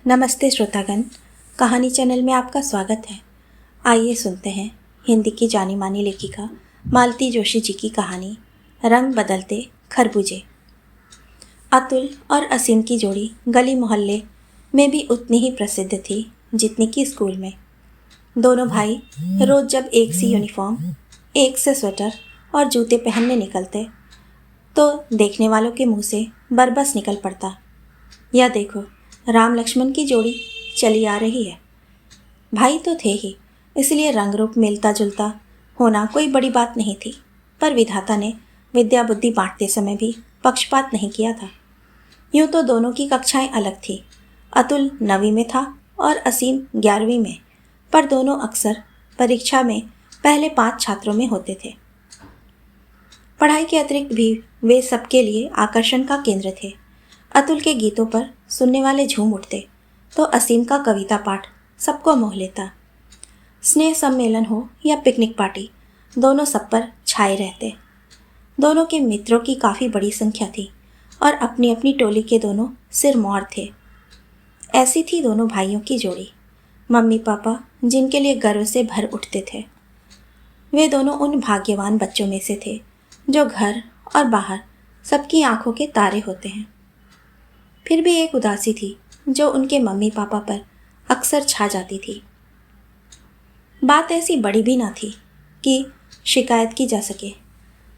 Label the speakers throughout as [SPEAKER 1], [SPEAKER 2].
[SPEAKER 1] नमस्ते श्रोतागण, कहानी चैनल में आपका स्वागत है। आइए सुनते हैं हिंदी की जानी मानी लेखिका मालती जोशी जी की कहानी रंग बदलते खरबूजे। अतुल और असीम की जोड़ी गली मोहल्ले में भी उतनी ही प्रसिद्ध थी जितनी कि स्कूल में। दोनों भाई रोज जब एक सी यूनिफॉर्म, एक से स्वेटर और जूते पहनने निकलते तो देखने वालों के मुंह से बरबस निकल पड़ता, यह देखो राम लक्ष्मण की जोड़ी चली आ रही है। भाई तो थे ही, इसलिए रंग रूप मिलता जुलता होना कोई बड़ी बात नहीं थी। पर विधाता ने विद्या बुद्धि बांटते समय भी पक्षपात नहीं किया था। यूं तो दोनों की कक्षाएं अलग थी। अतुल 9वीं में था और असीम 11वीं में, पर दोनों अक्सर परीक्षा में पहले 5 छात्रों में होते थे। पढ़ाई के अतिरिक्त भी वे सबके लिए आकर्षण का केंद्र थे। अतुल के गीतों पर सुनने वाले झूम उठते तो असीम का कविता पाठ सबको मोह लेता। स्नेह सम्मेलन हो या पिकनिक पार्टी, दोनों सब पर छाए रहते। दोनों के मित्रों की काफ़ी बड़ी संख्या थी और अपनी अपनी टोली के दोनों सिरमौर थे। ऐसी थी दोनों भाइयों की जोड़ी, मम्मी पापा जिनके लिए गर्व से भर उठते थे। वे दोनों उन भाग्यवान बच्चों में से थे जो घर और बाहर सबकी आंखों के तारे होते हैं। फिर भी एक उदासी थी जो उनके मम्मी पापा पर अक्सर छा जाती थी। बात ऐसी बड़ी भी ना थी कि शिकायत की जा सके,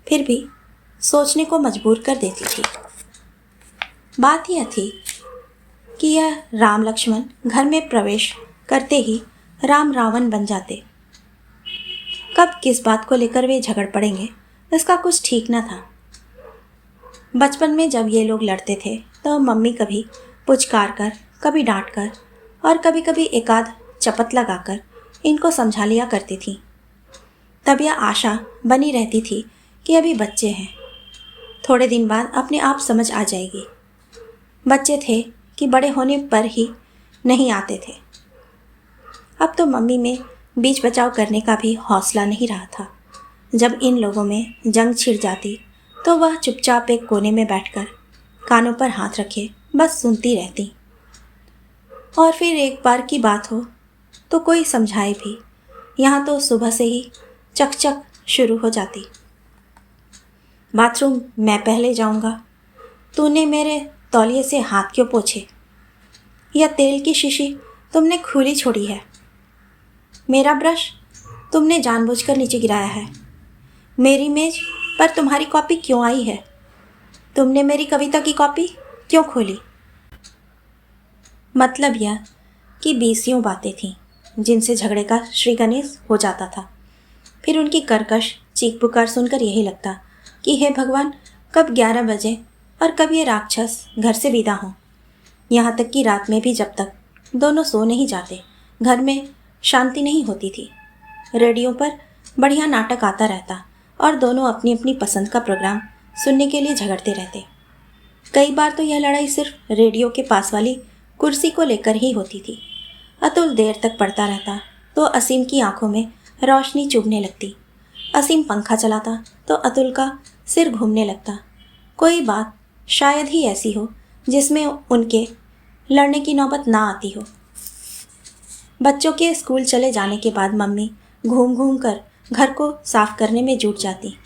[SPEAKER 1] फिर भी सोचने को मजबूर कर देती थी। बात यह थी कि यह राम लक्ष्मण घर में प्रवेश करते ही राम रावण बन जाते। कब किस बात को लेकर वे झगड़ पड़ेंगे इसका कुछ ठीक न था। बचपन में जब ये लोग लड़ते थे तो मम्मी कभी पुचकार कर, कभी डांट कर और कभी कभी एकाध चपत लगाकर इनको समझा लिया करती थी। तब यह आशा बनी रहती थी कि अभी बच्चे हैं, थोड़े दिन बाद अपने आप समझ आ जाएगी। बच्चे थे कि बड़े होने पर ही नहीं आते थे। अब तो मम्मी में बीच बचाव करने का भी हौसला नहीं रहा था। जब इन लोगों में जंग छिड़ जाती तो वह चुपचाप एक कोने में बैठकर कानों पर हाथ रखे बस सुनती रहती। और फिर एक बार की बात हो तो कोई समझाए भी, यहाँ तो सुबह से ही चकचक शुरू हो जाती। बाथरूम मैं पहले जाऊँगा, तूने मेरे तौलिए से हाथ क्यों पोंछे? या तेल की शीशी तुमने खुली छोड़ी है? मेरा ब्रश तुमने जानबूझकर नीचे गिराया है? मेरी मेज पर तुम्हारी कॉपी क्यों आई है? तुमने मेरी कविता की कॉपी क्यों खोली? मतलब यह कि 20 बातें थीं जिनसे झगड़े का श्री गणेश हो जाता था। फिर उनकी कर्कश चीख पुकार सुनकर यही लगता कि हे भगवान, कब 11 बजे और कब ये राक्षस घर से विदा हों। यहाँ तक कि रात में भी जब तक दोनों सो नहीं जाते घर में शांति नहीं होती थी। रेडियो पर बढ़िया नाटक आता रहता और दोनों अपनी अपनी पसंद का प्रोग्राम सुनने के लिए झगड़ते रहते। कई बार तो यह लड़ाई सिर्फ रेडियो के पास वाली कुर्सी को लेकर ही होती थी। अतुल देर तक पढ़ता रहता तो असीम की आंखों में रोशनी चुभने लगती। असीम पंखा चलाता तो अतुल का सिर घूमने लगता। कोई बात शायद ही ऐसी हो जिसमें उनके लड़ने की नौबत ना आती हो। बच्चों के स्कूल चले जाने के बाद मम्मी घूम घूम कर घर को साफ करने में जुट जाती।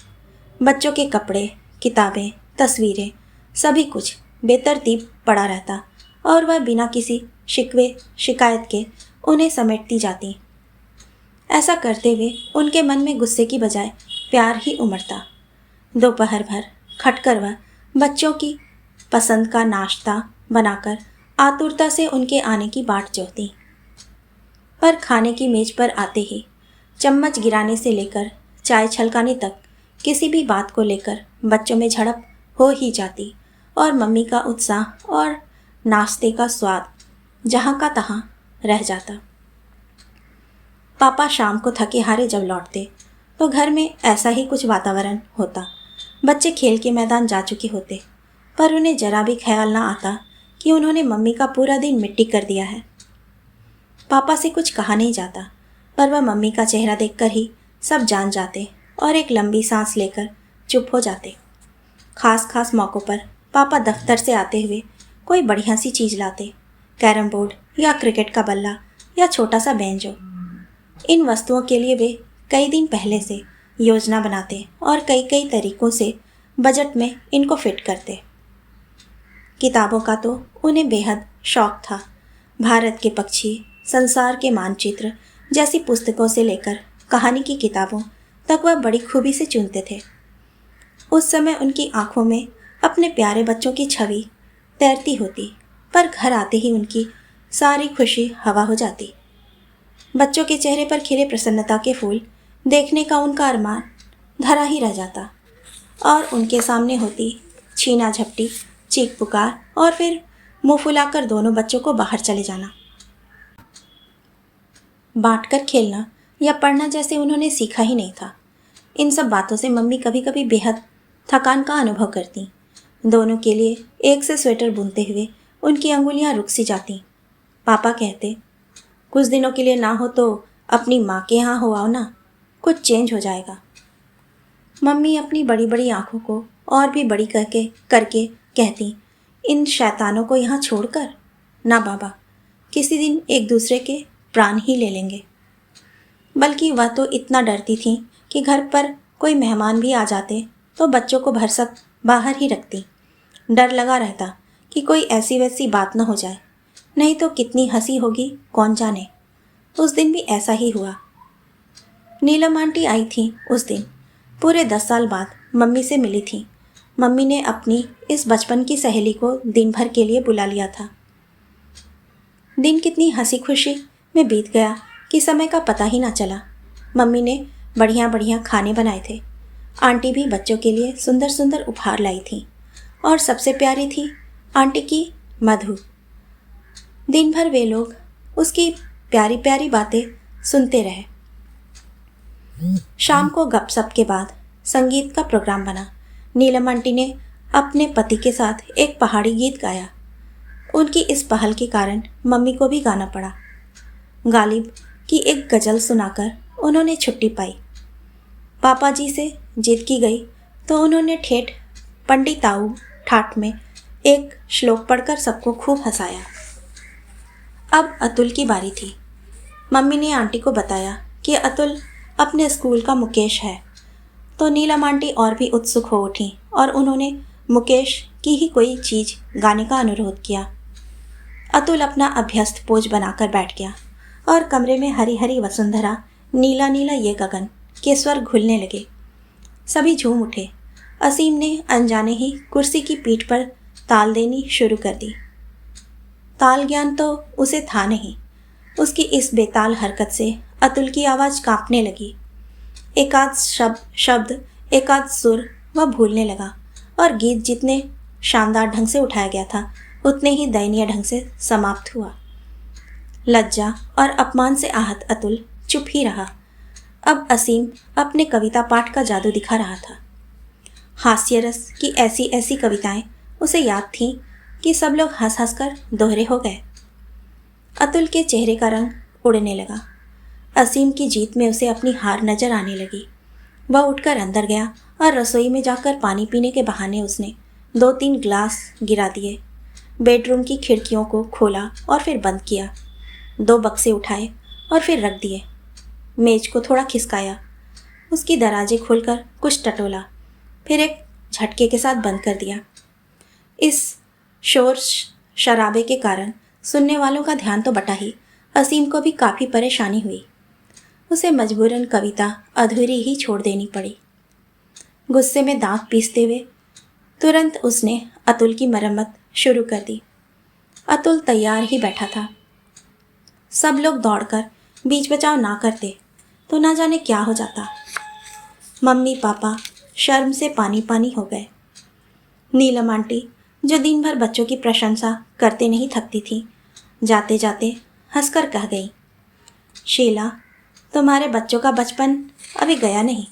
[SPEAKER 1] बच्चों के कपड़े, किताबें, तस्वीरें, सभी कुछ बेतरतीब पड़ा रहता और वह बिना किसी शिकवे शिकायत के उन्हें समेटती जाती। ऐसा करते हुए उनके मन में गुस्से की बजाय प्यार ही उमड़ता। दोपहर भर खटकर वह बच्चों की पसंद का नाश्ता बनाकर आतुरता से उनके आने की बाट जोहती। पर खाने की मेज पर आते ही चम्मच गिराने से लेकर चाय छलकाने तक किसी भी बात को लेकर बच्चों में झड़प हो ही जाती और मम्मी का उत्साह और नाश्ते का स्वाद जहाँ का तहाँ रह जाता। पापा शाम को थके हारे जब लौटते तो घर में ऐसा ही कुछ वातावरण होता। बच्चे खेल के मैदान जा चुके होते पर उन्हें जरा भी ख्याल ना आता कि उन्होंने मम्मी का पूरा दिन मिट्टी कर दिया है। पापा से कुछ कहा नहीं जाता पर वह मम्मी का चेहरा देखकर ही सब जान जाते और एक लंबी सांस लेकर चुप हो जाते। खास मौक़ों पर पापा दफ्तर से आते हुए कोई बढ़िया सी चीज़ लाते, कैरम बोर्ड या क्रिकेट का बल्ला या छोटा सा बेंचो। इन वस्तुओं के लिए वे कई दिन पहले से योजना बनाते और कई कई तरीकों से बजट में इनको फिट करते। किताबों का तो उन्हें बेहद शौक था। भारत के पक्षी, संसार के मानचित्र जैसी पुस्तकों से लेकर कहानी की किताबों तक वह बड़ी खूबी से चुनते थे। उस समय उनकी आंखों में अपने प्यारे बच्चों की छवि तैरती होती, पर घर आते ही उनकी सारी खुशी हवा हो जाती। बच्चों के चेहरे पर खिले प्रसन्नता के फूल देखने का उनका अरमान धरा ही रह जाता और उनके सामने होती छीना झपटी, चीख पुकार और फिर मुंह फुलाकर दोनों बच्चों को बाहर चले जाना। बांटकर खेलना या पढ़ना जैसे उन्होंने सीखा ही नहीं था। इन सब बातों से मम्मी कभी कभी बेहद थकान का अनुभव करती। दोनों के लिए एक से स्वेटर बुनते हुए उनकी अंगुलियां रुक सी जाती। पापा कहते, कुछ दिनों के लिए ना हो तो अपनी माँ के यहाँ हो आओ ना, कुछ चेंज हो जाएगा। मम्मी अपनी बड़ी बड़ी आंखों को और भी बड़ी करके कहती, इन शैतानों को यहाँ छोड़कर ना बाबा, किसी दिन एक दूसरे के प्राण ही ले लेंगे। बल्कि वह तो इतना डरती थी कि घर पर कोई मेहमान भी आ जाते तो बच्चों को भरसक बाहर ही रखती। डर लगा रहता कि कोई ऐसी वैसी बात न हो जाए, नहीं तो कितनी हंसी होगी कौन जाने। उस दिन भी ऐसा ही हुआ। नीलम आंटी आई थी उस दिन। पूरे 10 साल बाद मम्मी से मिली थी। मम्मी ने अपनी इस बचपन की सहेली को दिन भर के लिए बुला लिया था। दिन कितनी हंसी खुशी में बीत गया कि समय का पता ही ना चला। मम्मी ने बढ़िया बढ़िया खाने बनाए थे। आंटी भी बच्चों के लिए सुंदर सुंदर उपहार लाई थी और सबसे प्यारी थी आंटी की मधु। दिन भर वे लोग उसकी प्यारी प्यारी बातें सुनते रहे। शाम को गपशप के बाद संगीत का प्रोग्राम बना। नीलम आंटी ने अपने पति के साथ एक पहाड़ी गीत गाया। उनकी इस पहल के कारण मम्मी को भी गाना पड़ा। गालिब की एक गज़ल सुनाकर उन्होंने छुट्टी पाई। पापा जी से जिद की गई तो उन्होंने ठेठ पंडिताऊ ठाठ में एक श्लोक पढ़कर सबको खूब हंसाया। अब अतुल की बारी थी। मम्मी ने आंटी को बताया कि अतुल अपने स्कूल का मुकेश है, तो नीलम आंटी और भी उत्सुक हो उठी और उन्होंने मुकेश की ही कोई चीज़ गाने का अनुरोध किया। अतुल अपना अभ्यस्त पोज बनाकर बैठ गया और कमरे में हरी हरी वसुंधरा, नीला नीला ये गगन के स्वर घुलने लगे। सभी झूम उठे। असीम ने अनजाने ही कुर्सी की पीठ पर ताल देनी शुरू कर दी। ताल ज्ञान तो उसे था नहीं। उसकी इस बेताल हरकत से अतुल की आवाज़ कांपने लगी। एकाध शब्द एकाध सुर वह भूलने लगा और गीत जितने शानदार ढंग से उठाया गया था उतने ही दयनीय ढंग से समाप्त हुआ। लज्जा और अपमान से आहत अतुल चुप ही रहा। अब असीम अपने कविता पाठ का जादू दिखा रहा था। हास्य रस की ऐसी ऐसी कविताएं उसे याद थीं कि सब लोग हंस हंस कर दोहरे हो गए। अतुल के चेहरे का रंग उड़ने लगा। असीम की जीत में उसे अपनी हार नजर आने लगी। वह उठकर अंदर गया और रसोई में जाकर पानी पीने के बहाने उसने 2-3 गिलास गिरा दिए। बेडरूम की खिड़कियों को खोला और फिर बंद किया। 2 बक्से उठाए और फिर रख दिए। मेज को थोड़ा खिसकाया। उसकी दराजे खोलकर कुछ टटोला, फिर एक झटके के साथ बंद कर दिया। इस शोर शराबे के कारण सुनने वालों का ध्यान तो बटा ही, असीम को भी काफ़ी परेशानी हुई। उसे मजबूरन कविता अधूरी ही छोड़ देनी पड़ी। गुस्से में दांत पीसते हुए तुरंत उसने अतुल की मरम्मत शुरू कर दी। अतुल तैयार ही बैठा था। सब लोग दौड़कर बीच बचाव ना करते तो ना जाने क्या हो जाता। मम्मी पापा शर्म से पानी पानी हो गए। नीलम आंटी, जो दिन भर बच्चों की प्रशंसा करते नहीं थकती थी, जाते जाते हंसकर कह गई, शीला, तुम्हारे बच्चों का बचपन अभी गया नहीं।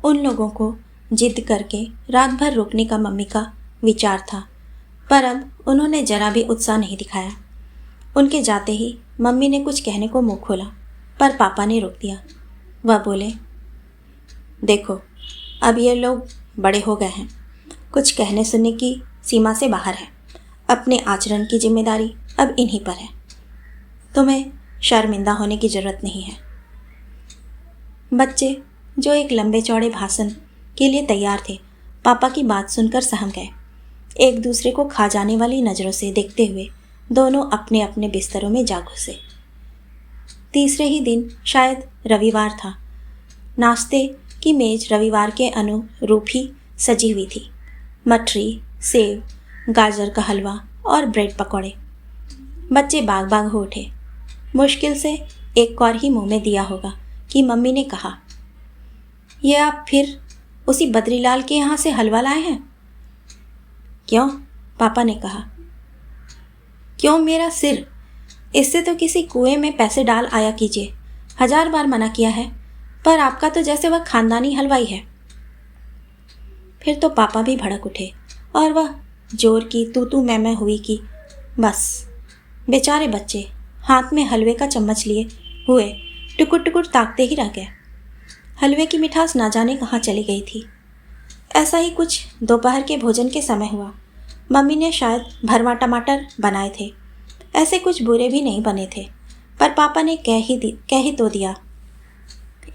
[SPEAKER 1] उन लोगों को जिद करके रात भर रोकने का मम्मी का विचार था, पर अब उन्होंने जरा भी उत्साह नहीं दिखाया। उनके जाते ही मम्मी ने कुछ कहने को मुंह खोला, पर पापा ने रोक दिया। वह बोले, देखो, अब ये लोग बड़े हो गए हैं, कुछ कहने सुनने की सीमा से बाहर है। अपने आचरण की जिम्मेदारी अब इन्हीं पर है। तुम्हें शर्मिंदा होने की जरूरत नहीं है। बच्चे, जो एक लंबे चौड़े भाषण के लिए तैयार थे, पापा की बात सुनकर सहम गए। एक दूसरे को खा जाने वाली नज़रों से देखते हुए दोनों अपने अपने बिस्तरों में जा घुसे। तीसरे ही दिन, शायद रविवार था, नाश्ते की मेज रविवार के अनुरूप ही सजी हुई थी। मठरी, सेव, गाजर का हलवा और ब्रेड पकौड़े। बच्चे बाग बाग हो उठे। मुश्किल से एक कौर ही मुंह में दिया होगा कि मम्मी ने कहा, ये आप फिर उसी बद्रीलाल के यहाँ से हलवा लाए हैं? क्यों? पापा ने कहा। क्यों मेरा सिर, इससे तो किसी कुएं में पैसे डाल आया कीजिए। 1000 बार मना किया है, पर आपका तो जैसे वह खानदानी हलवाई है। फिर तो पापा भी भड़क उठे और वह जोर की तू मैं हुई कि बस। बेचारे बच्चे हाथ में हलवे का चम्मच लिए हुए टुकुर टुकुर ताकते ही रह गए। हलवे की मिठास ना जाने कहाँ चली गई थी। ऐसा ही कुछ दोपहर के भोजन के समय हुआ। मम्मी ने शायद भरवा टमाटर बनाए थे। ऐसे कुछ बुरे भी नहीं बने थे, पर पापा ने कह ही तो दिया,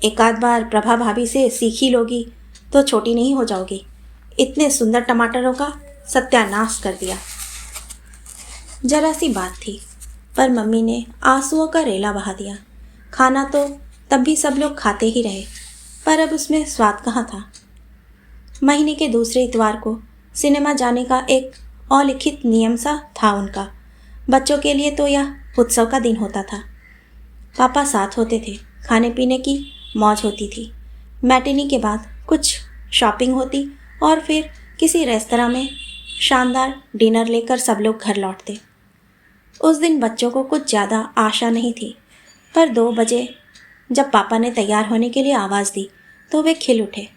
[SPEAKER 1] एक आध बार प्रभा भाभी से सीख ही लोगी तो छोटी नहीं हो जाओगी। इतने सुंदर टमाटरों का सत्यानाश कर दिया। जरा सी बात थी, पर मम्मी ने आंसुओं का रेला बहा दिया। खाना तो तब भी सब लोग खाते ही रहे, पर अब उसमें स्वाद कहाँ था। महीने के दूसरे इतवार को सिनेमा जाने का एक अलिखित नियम सा था उनका। बच्चों के लिए तो यह उत्सव का दिन होता था। पापा साथ होते थे। खाने पीने की मौज होती थी। मैटिनी के बाद कुछ शॉपिंग होती और फिर किसी रेस्तरां में शानदार डिनर लेकर सब लोग घर लौटते। उस दिन बच्चों को कुछ ज़्यादा आशा नहीं थी, पर 2 बजे जब पापा ने तैयार होने के लिए आवाज़ दी तो वे खिल उठे।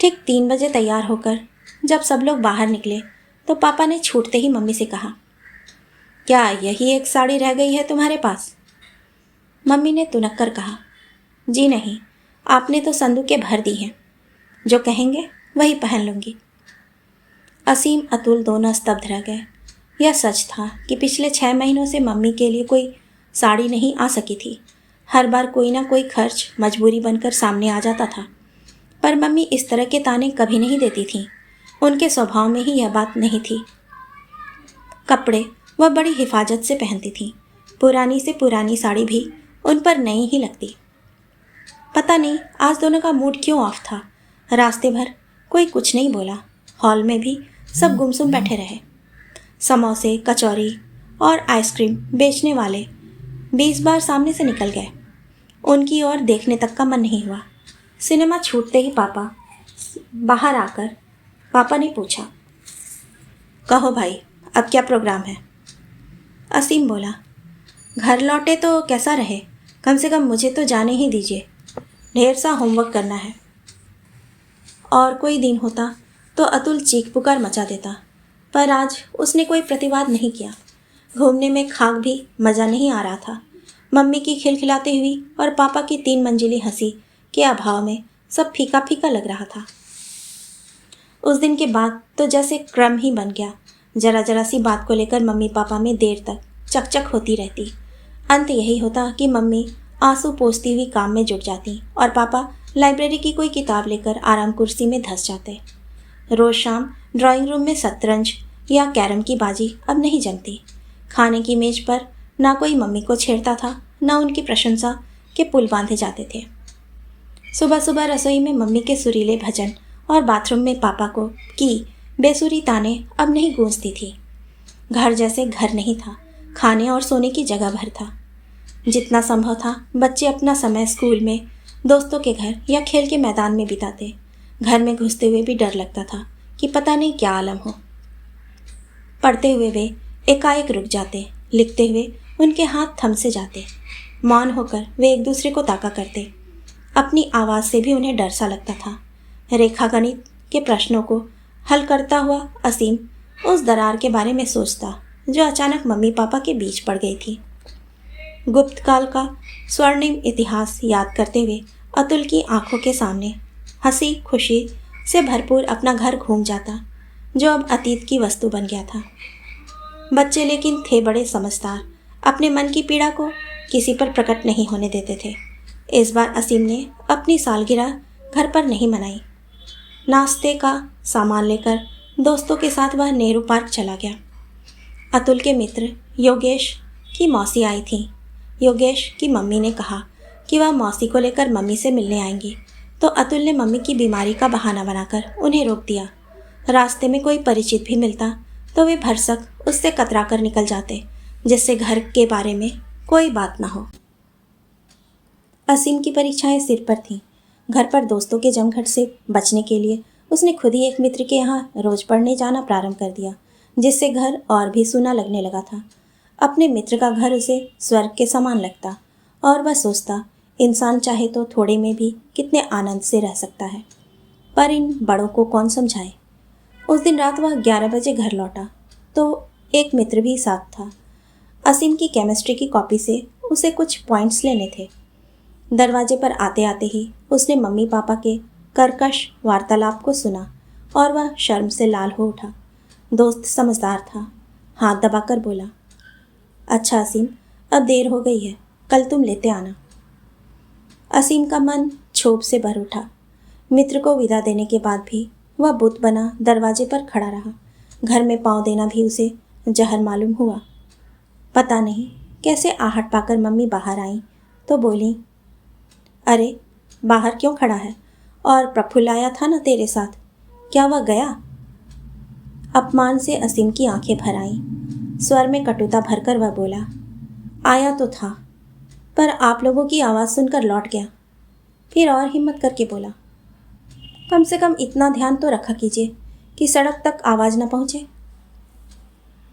[SPEAKER 1] ठीक 3 बजे तैयार होकर जब सब लोग बाहर निकले तो पापा ने छूटते ही मम्मी से कहा, क्या यही एक साड़ी रह गई है तुम्हारे पास? मम्मी ने तुनक कर कहा, जी नहीं, आपने तो संदूकें भर दी हैं। जो कहेंगे वही पहन लूँगी। असीम अतुल दोनों स्तब्ध रह गए। यह सच था कि पिछले 6 महीनों से मम्मी के लिए कोई साड़ी नहीं आ सकी थी। हर बार कोई ना कोई खर्च मजबूरी बनकर सामने आ जाता था, पर मम्मी इस तरह के ताने कभी नहीं देती थीं। उनके स्वभाव में ही यह बात नहीं थी। कपड़े वह बड़ी हिफाजत से पहनती थीं। पुरानी से पुरानी साड़ी भी उन पर नई ही लगती। पता नहीं आज दोनों का मूड क्यों ऑफ था। रास्ते भर कोई कुछ नहीं बोला। हॉल में भी सब गुमसुम बैठे रहे। समोसे, कचौरी और आइसक्रीम बेचने वाले 20 बार सामने से निकल गए। उनकी ओर देखने तक का मन नहीं हुआ। सिनेमा छूटते ही बाहर आकर पापा ने पूछा, कहो भाई, अब क्या प्रोग्राम है? असीम बोला, घर लौटे तो कैसा रहे, कम से कम मुझे तो जाने ही दीजिए। ढेर सा होमवर्क करना है। और कोई दिन होता तो अतुल चीख पुकार मचा देता, पर आज उसने कोई प्रतिवाद नहीं किया। घूमने में खाक भी मज़ा नहीं आ रहा था। मम्मी की खिलखिलाती हुई और पापा की 3 मंजिली हंसी के अभाव में सब फीका फीका लग रहा था। उस दिन के बाद तो जैसे क्रम ही बन गया। जरा जरा सी बात को लेकर मम्मी पापा में देर तक चकचक होती रहती। अंत यही होता कि मम्मी आंसू पोंछती हुई काम में जुट जाती और पापा लाइब्रेरी की कोई किताब लेकर आराम कुर्सी में धंस जाते। रोज़ शाम ड्राइंग रूम में शतरंज या कैरम की बाजी अब नहीं जमती। खाने की मेज पर ना कोई मम्मी को छेड़ता था, ना उनकी प्रशंसा के पुल बांधे जाते थे। सुबह सुबह रसोई में मम्मी के सुरीले भजन और बाथरूम में पापा को की बेसुरी ताने अब नहीं गूंजती थी। घर जैसे घर नहीं था। खाने और सोने की जगह भर था। जितना संभव था बच्चे अपना समय स्कूल में, दोस्तों के घर या खेल के मैदान में बिताते। घर में घुसते हुए भी डर लगता था कि पता नहीं क्या आलम हो। पढ़ते हुए वे एकाएक रुक जाते। लिखते हुए उनके हाथ थम से जाते। मौन होकर वे एक दूसरे को ताका करते। अपनी आवाज़ से भी उन्हें डर सा लगता था। रेखागणित के प्रश्नों को हल करता हुआ असीम उस दरार के बारे में सोचता जो अचानक मम्मी पापा के बीच पड़ गई थी। गुप्त काल का स्वर्णिम इतिहास याद करते हुए अतुल की आंखों के सामने हंसी खुशी से भरपूर अपना घर घूम जाता, जो अब अतीत की वस्तु बन गया था। बच्चे लेकिन थे बड़े समझदार, अपने मन की पीड़ा को किसी पर प्रकट नहीं होने देते थे। इस बार असीम ने अपनी सालगिरह घर पर नहीं मनाई। नाश्ते का सामान लेकर दोस्तों के साथ वह नेहरू पार्क चला गया। अतुल के मित्र योगेश की मौसी आई थी। योगेश की मम्मी ने कहा कि वह मौसी को लेकर मम्मी से मिलने आएंगी, तो अतुल ने मम्मी की बीमारी का बहाना बनाकर उन्हें रोक दिया। रास्ते में कोई परिचित भी मिलता तो वे भरसक उससे कतरा कर निकल जाते, जिससे घर के बारे में कोई बात ना हो। असीम की परीक्षाएं सिर पर थीं। घर पर दोस्तों के जमघट से बचने के लिए उसने खुद ही एक मित्र के यहाँ रोज पढ़ने जाना प्रारंभ कर दिया, जिससे घर और भी सूना लगने लगा था। अपने मित्र का घर उसे स्वर्ग के समान लगता और वह सोचता, इंसान चाहे तो थोड़े में भी कितने आनंद से रह सकता है, पर इन बड़ों को कौन समझाए। उस दिन रात वह 11 बजे घर लौटा तो एक मित्र भी साथ था। असीम की केमिस्ट्री की कॉपी से उसे कुछ पॉइंट्स लेने थे। दरवाजे पर आते आते ही उसने मम्मी पापा के कर्कश वार्तालाप को सुना और वह शर्म से लाल हो उठा। दोस्त समझदार था, हाथ दबाकर बोला, अच्छा असीम, अब देर हो गई है, कल तुम लेते आना। असीम का मन क्षोभ से भर उठा। मित्र को विदा देने के बाद भी वह बुत बना दरवाजे पर खड़ा रहा। घर में पांव देना भी उसे जहर मालूम हुआ। पता नहीं कैसे आहट पाकर मम्मी बाहर आईं तो बोली, अरे बाहर क्यों खड़ा है? और प्रफुल्ल आया था ना तेरे साथ, क्या वह गया? अपमान से असीम की आंखें भर आईं। स्वर में कटुता भरकर वह बोला, आया तो था, पर आप लोगों की आवाज़ सुनकर लौट गया। फिर और हिम्मत करके बोला, कम से कम इतना ध्यान तो रखा कीजिए कि सड़क तक आवाज़ न पहुँचे।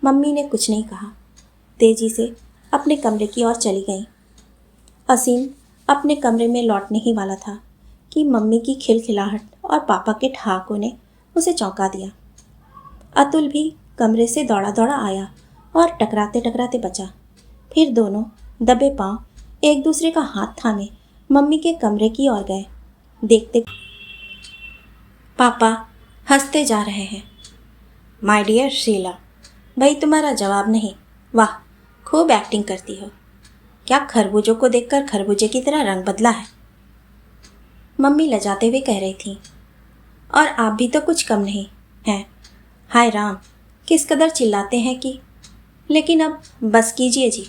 [SPEAKER 1] मम्मी ने कुछ नहीं कहा, तेजी से अपने कमरे की ओर चली गई। असीम अपने कमरे में लौटने ही वाला था कि मम्मी की खिलखिलाहट और पापा के ठहाकों ने उसे चौंका दिया। अतुल भी कमरे से दौड़ा दौड़ा आया और टकराते टकराते बचा। फिर दोनों दबे पांव एक दूसरे का हाथ थामे मम्मी के कमरे की ओर गए। देखते पापा हंसते जा रहे हैं। माय डियर शीला, भाई तुम्हारा जवाब नहीं। वाह, खूब एक्टिंग करती हो। क्या खरबूजों को देखकर खरबूजे की तरह रंग बदला है? मम्मी लजाते हुए कह रही थी। और आप भी तो कुछ कम नहीं हैं। हाय राम, किस कदर चिल्लाते हैं कि। लेकिन अब बस कीजिए जी,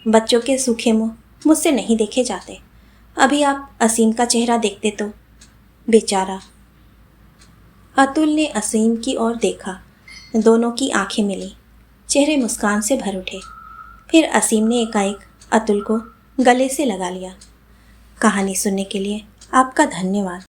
[SPEAKER 1] बच्चों के सूखे मुंह मुझसे नहीं देखे जाते। अभी आप असीम का चेहरा देखते तो, बेचारा। अतुल ने असीम की ओर देखा। दोनों की आंखें मिली, चेहरे मुस्कान से भर उठे। फिर असीम ने एकाएक अतुल को गले से लगा लिया। कहानी सुनने के लिए आपका धन्यवाद।